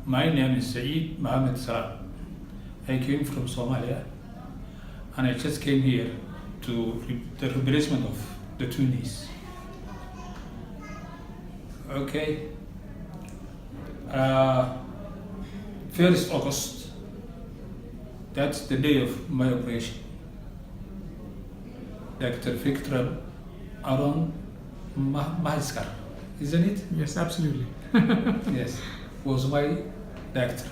My name is Saeed Mohammed Salah. I came from Somalia and I just came here to the replacement of the two knees. Okay. 1st August, that's the day of my operation. Dr. Vikram Mhaskar, isn't it? Yes, absolutely. Yes, was my doctor.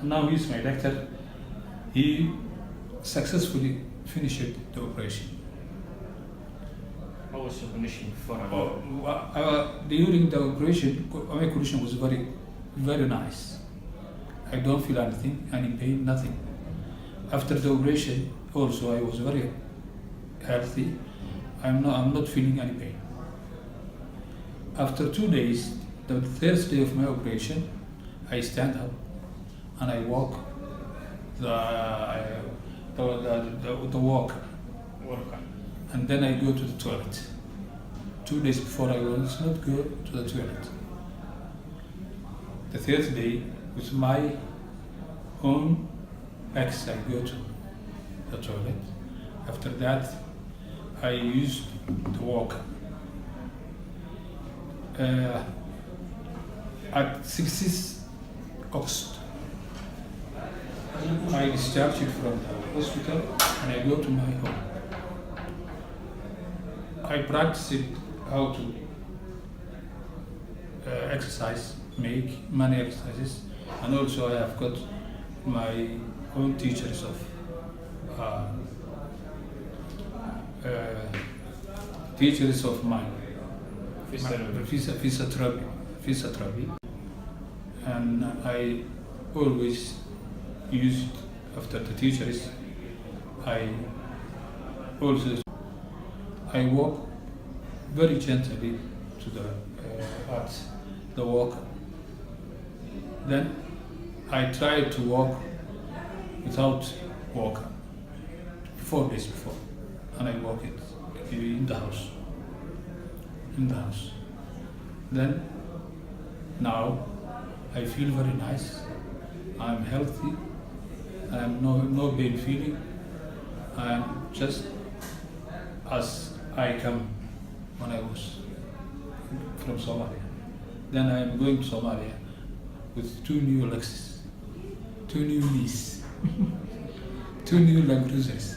And now he's my doctor. He successfully finished the operation. How was your condition before? During the operation, my condition was very, very nice. I don't feel anything, any pain, nothing. After the operation, also I was very healthy. I'm not feeling any pain. After 2 days, the 3rd day of my operation, I stand up and I walk the walk, and then I go to the toilet. 2 days before I was not go to the toilet. The 3rd day, with my own legs, I go to the toilet. After that, I used the walker. At 6th August, I discharged from the hospital and I go to my home. I practiced how to exercise, make many exercises, and also I have got my own teachers of mine, physiotherapy, and I always used after the teachers. I walk very gently to the walk. Then I try to walk without walker 4 days before, and I walk it in the house. Then now I feel very nice. I'm healthy. I'm no pain feeling. I'm just as I come when I was from Somalia. Then I'm going to Somalia with 2 new legs, 2 new knees, 2 new leg bruises.